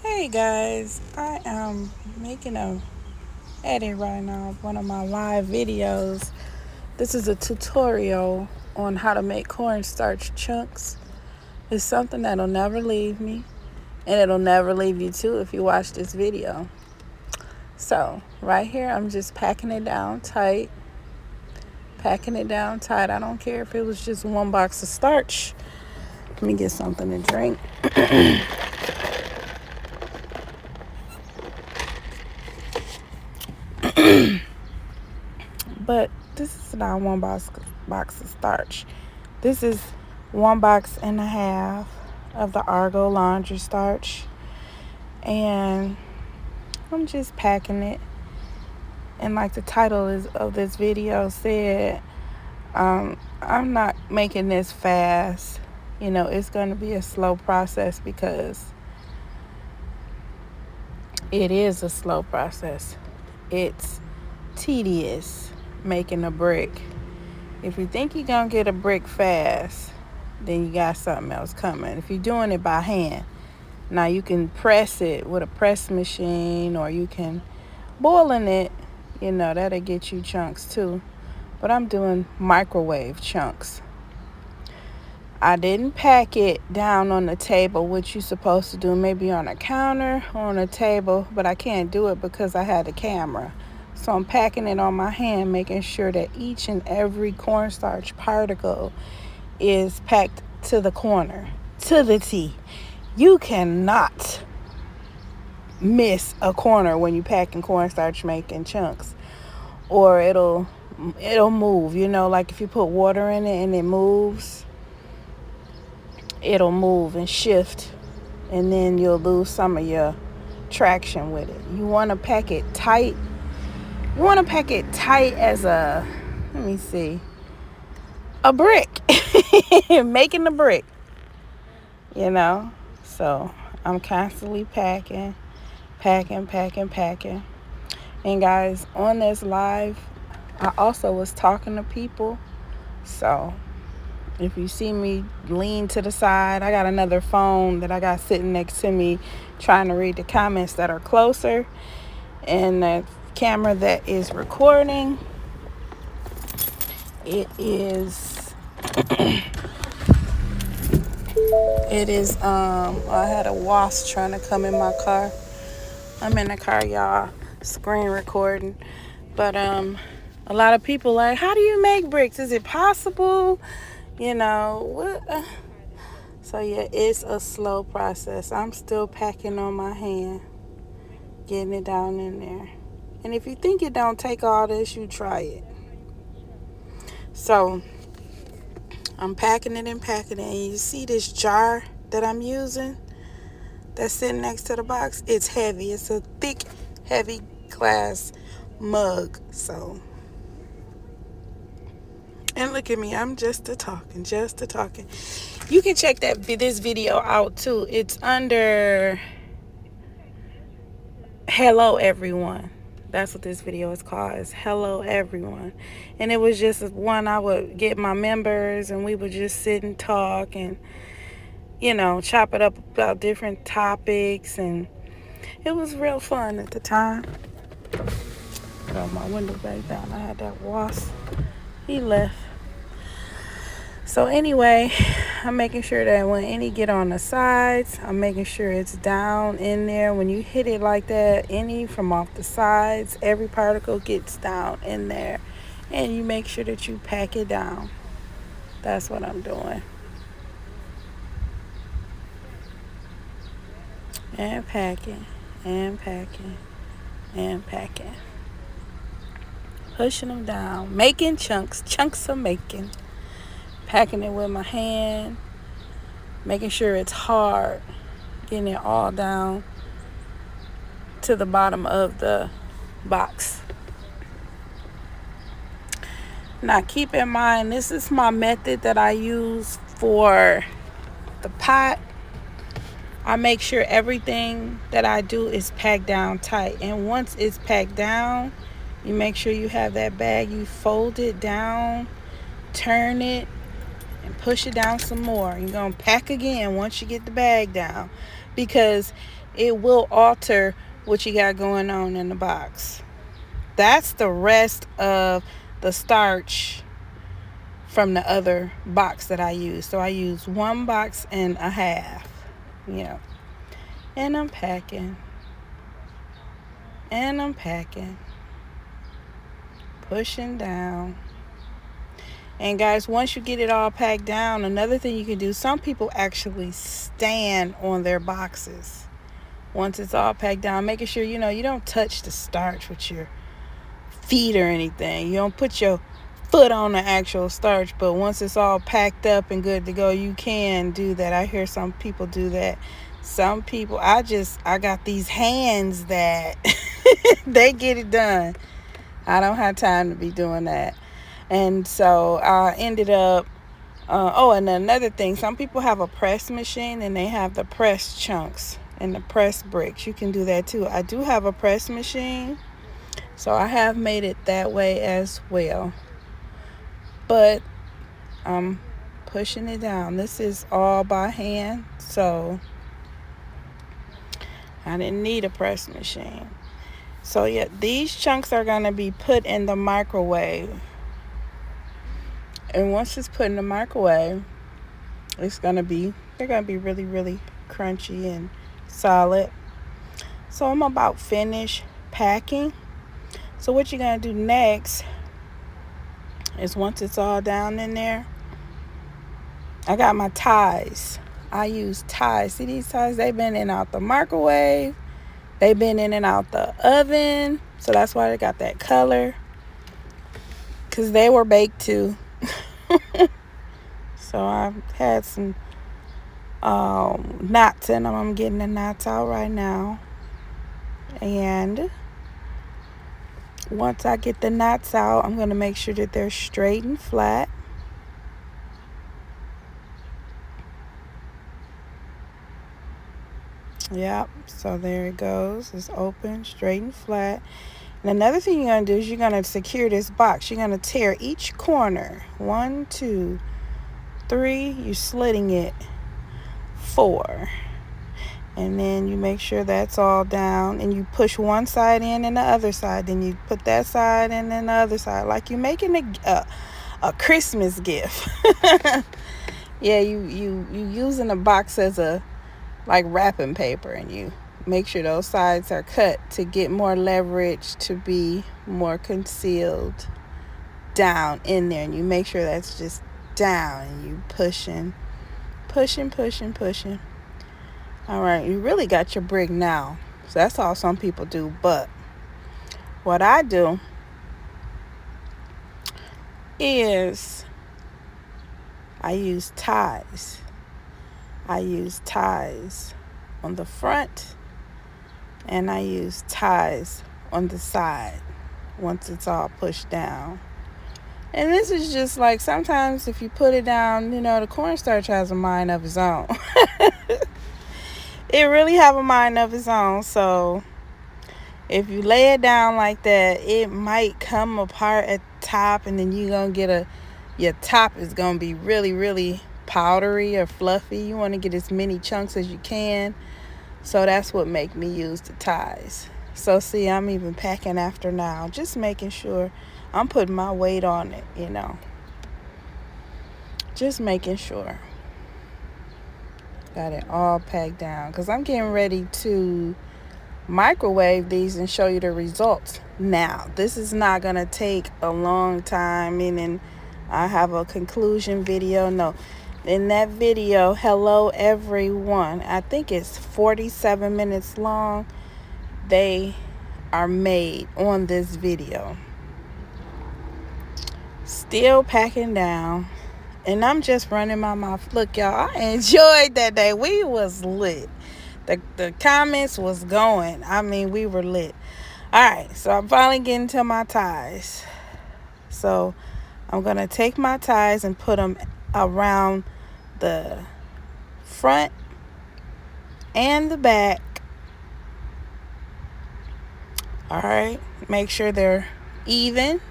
Hey guys, I am making a edit right now of one of my live videos. This is a tutorial on how to make cornstarch chunks. It's something that'll never leave me, and it'll never leave you too if you watch this video. So right here, I'm just packing it down tight. I don't care if it was just one box of starch. Let me get something to drink. But this is not one box of starch. This is 1.5 boxes of the Argo laundry starch. And I'm just packing it. And like the title of this video said, I'm not making this fast. It's going to be a slow process because it is a slow process. It's tedious making a brick. If you think you're going to get a brick fast, then you got something else coming. If you're doing it by hand, now you can press it with a press machine, or you can boiling it, that'll get you chunks too. But I'm doing microwave chunks. I didn't pack it down on the table, which you're supposed to do maybe on a counter or on a table, but I can't do it because I had a camera. So I'm packing it on my hand, making sure that each and every cornstarch particle is packed to the corner, to the T. You cannot miss a corner when you're packing cornstarch making chunks, or it'll move. Like if you put water in it and it moves, it'll move and shift, and then you'll lose some of your traction with it. You want to pack it tight. You want to pack it tight as a brick. Making a brick, So I'm constantly packing. And guys, on this live, I also was talking to people. So if you see me lean to the side, I got another phone that I got sitting next to me trying to read the comments that are closer. And the camera that is recording, it is I had a wasp trying to come in my car. I'm in the car, y'all, screen recording. But a lot of people like, how do you make bricks? Is it possible? What? So yeah, it's a slow process. I'm still packing on my hand, getting it down in there. And if you think it don't take all this, you try it. So I'm packing it. And you see this jar that I'm using that's sitting next to the box? It's heavy. It's a thick, heavy glass mug. So, and look at me, I'm just a talking. You can check this video out too. It's under Hello Everyone. That's what this video is called, is Hello Everyone. And it was just one I would get my members, and we would just sit and talk and, chop it up about different topics. And it was real fun at the time. Got my window back down. I had that wasp. He left. So anyway, I'm making sure that when any get on the sides, I'm making sure it's down in there. When you hit it like that, any from off the sides, every particle gets down in there. And you make sure that you pack it down. That's what I'm doing. And packing. Pushing them down. Making chunks of making. Packing it with my hand, making sure it's hard, getting it all down to the bottom of the box. Now keep in mind, this is my method that I use for the pot. I make sure everything that I do is packed down tight. And once it's packed down, you make sure you have that bag, you fold it down, turn it, and push it down some more. You're going to pack again once you get the bag down, because it will alter what you got going on in the box. That's the rest of the starch from the other box that I use. So I use 1.5 boxes. Yeah. And I'm packing. And I'm packing. Pushing down. And guys, once you get it all packed down, another thing you can do, some people actually stand on their boxes. Once it's all packed down, making sure, you don't touch the starch with your feet or anything. You don't put your foot on the actual starch, but once it's all packed up and good to go, you can do that. I hear some people do that. Some people, I got these hands that they get it done. I don't have time to be doing that. And so I ended up, and another thing, some people have a press machine and they have the press chunks and the press bricks. You can do that too. I do have a press machine, so I have made it that way as well. But I'm pushing it down. This is all by hand, so I didn't need a press machine. So yeah, these chunks are going to be put in the microwave. And once it's put in the microwave, they're going to be really, really crunchy and solid. So I'm about finished packing. So what you're going to do next is, once it's all down in there, I got my ties. I use ties. See these ties? They've been in and out the microwave. They've been in and out the oven. So that's why they got that color. Because they were baked too. So I've had some knots in them. I'm getting the knots out right now. And once I get the knots out, I'm going to make sure that they're straight and flat. Yep, so there it goes. It's open, straight and flat. And another thing you're going to do is you're going to secure this box. You're going to tear each corner. 1, 2, 3. You're slitting it. 4. And then you make sure that's all down. And you push one side in and the other side. Then you put that side in and the other side. Like you're making a Christmas gift. Yeah, you using a box as like wrapping paper, and you make sure those sides are cut to get more leverage, to be more concealed down in there. And you make sure that's just down, and you pushing. All right, you really got your brick now. So that's all some people do. But what I do is I use ties. I use ties on the front, and I use ties on the side once it's all pushed down. And this is just like, sometimes if you put it down, the cornstarch has a mind of its own. It really have a mind of its own. So if you lay it down like that, it might come apart at the top, and then you're going to get your top is going to be really, really powdery or fluffy. You want to get as many chunks as you can. So that's what make me use the ties. So see, I'm even packing after now, just making sure I'm putting my weight on it, just making sure. Got it all packed down, because I'm getting ready to microwave these and show you the results. Now, this is not going to take a long time, meaning I have a conclusion video. No. In that video, hello everyone, I think it's 47 minutes long. They are made on this video. Still packing down, and I'm just running my mouth. Look, y'all, I enjoyed that day. We was lit. The comments was going. I mean, we were lit. All right, so I'm finally getting to my ties. So I'm going to take my ties and put them around the front and the back. All right, make sure they're even.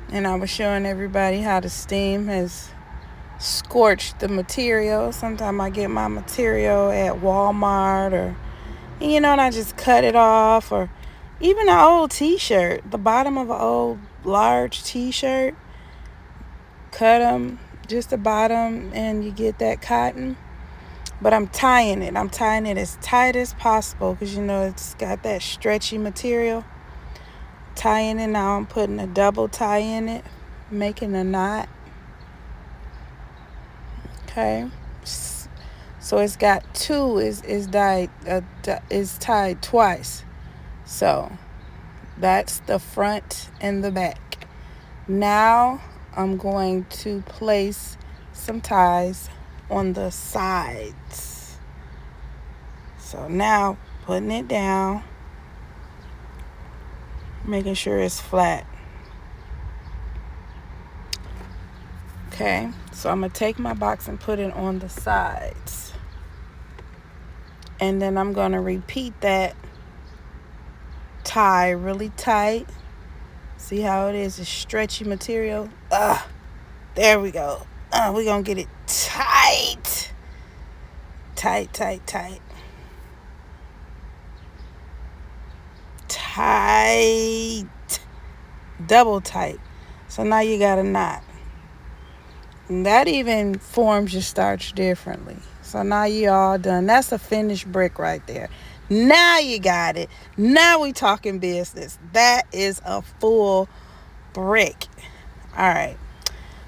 And I was showing everybody how the steam has scorch the material. Sometimes I get my material at Walmart and I just cut it off. Or even an old t-shirt, the bottom of an old large t-shirt, cut them, just the bottom, and you get that cotton. But I'm tying it as tight as possible because it's got that stretchy material. Tying it now, I'm putting a double tie in it, making a knot. Okay, so it's got two is tied twice. So that's the front and the back. Now I'm going to place some ties on the sides. So now putting it down, making sure it's flat. Okay, so I'm going to take my box and put it on the sides. And then I'm going to repeat that tie really tight. See how it is? It's stretchy material. There we go. We're going to get it tight. Tight. Tight. Double tight. So now you got a knot. And that even forms your starch differently. So now you all done. That's a finished brick right there. Now you got it. Now we talking business. That is a full brick. All right.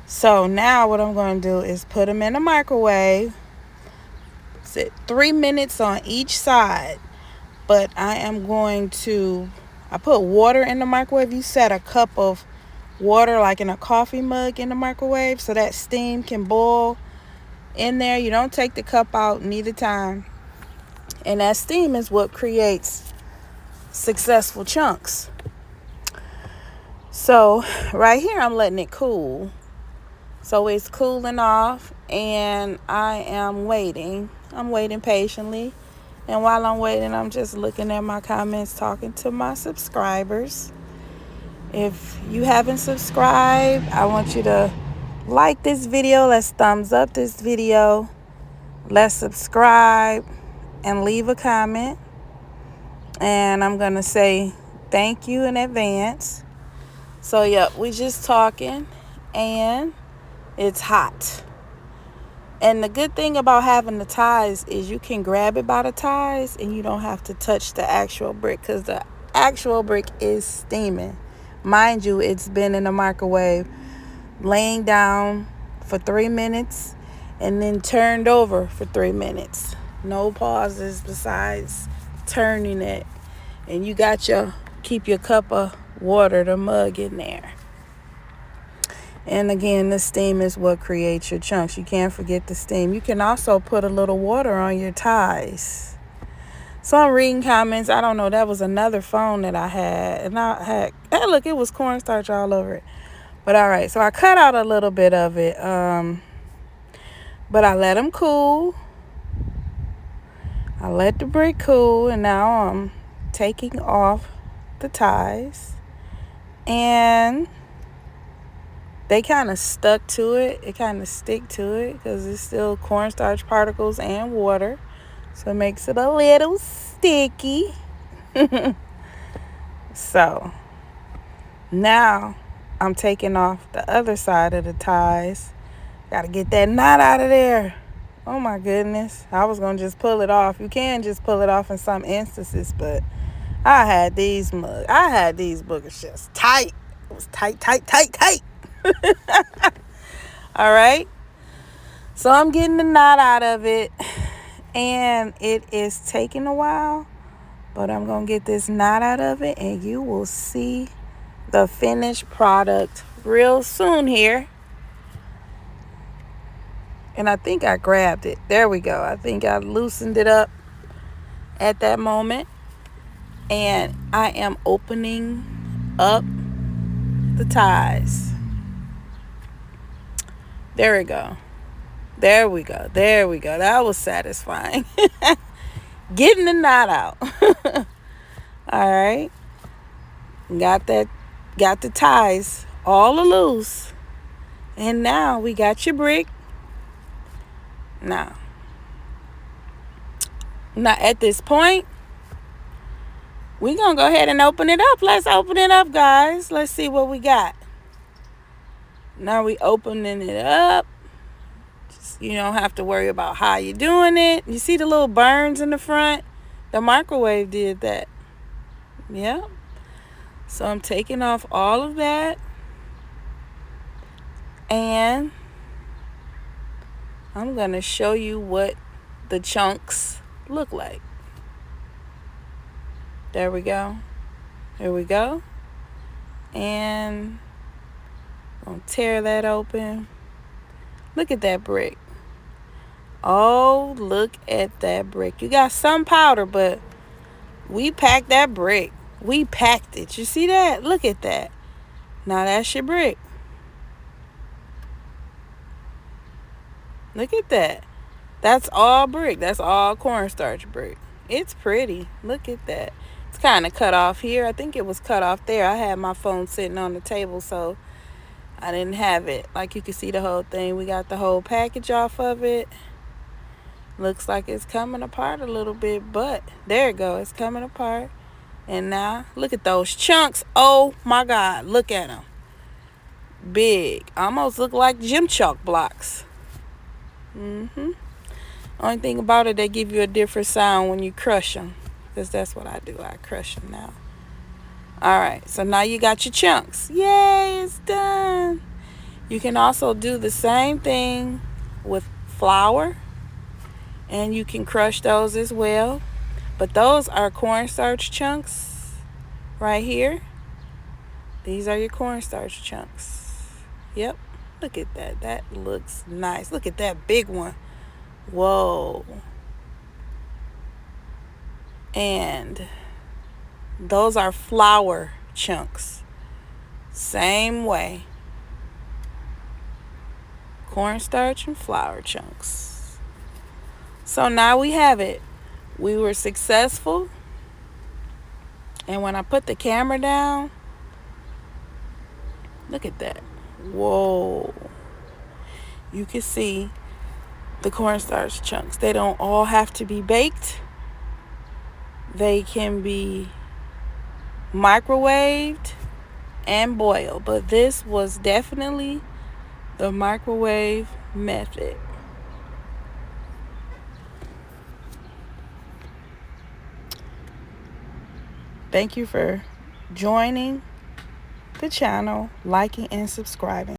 So now what I'm going to do is put them in the microwave. Sit 3 minutes on each side. But I put water in the microwave. You set a cup of water like in a coffee mug in the microwave so that steam can boil in there. You don't take the cup out neither time. And that steam is what creates successful chunks. So right here I'm letting it cool. So it's cooling off and I am waiting. I'm waiting patiently. And while I'm waiting, I'm just looking at my comments, talking to my subscribers. If you haven't subscribed, I want you to like this video. Let's thumbs up this video. Let's subscribe and leave a comment. And I'm going to say thank you in advance. So, yep, we just talking and it's hot. And the good thing about having the ties is you can grab it by the ties and you don't have to touch the actual brick because the actual brick is steaming. Mind you, it's been in the microwave laying down for 3 minutes and then turned over for 3 minutes. No pauses besides turning it. And you got keep your cup of water, the mug in there. And again, the steam is what creates your chunks. You can't forget the steam. You can also put a little water on your ties. So I'm reading comments. I don't know. That was another phone that I had. And hey, look, it was cornstarch all over it. But all right. So I cut out a little bit of it. But I let them cool. I let the brick cool. And now I'm taking off the ties. And they kind of stuck to it. It kind of stick to it because it's still cornstarch particles and water. So it makes it a little sticky. So now I'm taking off the other side of the ties. Got to get that knot out of there. Oh my goodness. I was going to just pull it off. You can just pull it off in some instances, but I had these boogers just tight. It was tight. All right. So I'm getting the knot out of it. And it is taking a while, but I'm going to get this knot out of it and you will see the finished product real soon here. And I think I grabbed it. There we go. I think I loosened it up at that moment. And I am opening up the ties. There we go. That was satisfying. Getting the knot out. All right. Got the ties all loose. And now we got your brick. Now at this point, we're going to go ahead and open it up. Let's open it up, guys. Let's see what we got. Now we opening it up. You don't have to worry about how you're doing it. You see the little burns in the front? The microwave did that. Yeah. So I'm taking off all of that. And I'm going to show you what the chunks look like. There we go. Here we go. And I'm going to tear that open. Look at that brick. Oh, look at that brick. You got some powder, but we packed that brick. We packed it. You see that? Look at that. Now that's your brick. Look at that. That's all brick. That's all cornstarch brick. It's pretty. Look at that. It's kind of cut off here. I think it was cut off there. I had my phone sitting on the table, so I didn't have it. Like, you can see the whole thing. We got the whole package off of it. Looks like it's coming apart a little bit, but there it goes. It's coming apart. And now, look at those chunks. Oh, my God. Look at them. Big. Almost look like gym chalk blocks. Only thing about it, they give you a different sound when you crush them. Because that's what I do. I crush them now. All right. So now you got your chunks. Yay, it's done. You can also do the same thing with flour. And you can crush those as well. But those are cornstarch chunks right here. These are your cornstarch chunks. Yep. Look at that. That looks nice. Look at that big one. Whoa. And those are flour chunks. Same way. Cornstarch and flour chunks. So now we have it. We were successful. And when I put the camera down, look at that. Whoa. You can see the cornstarch chunks. They don't all have to be baked. They can be microwaved and boiled. But this was definitely the microwave method. Thank you for joining the channel, liking, and subscribing.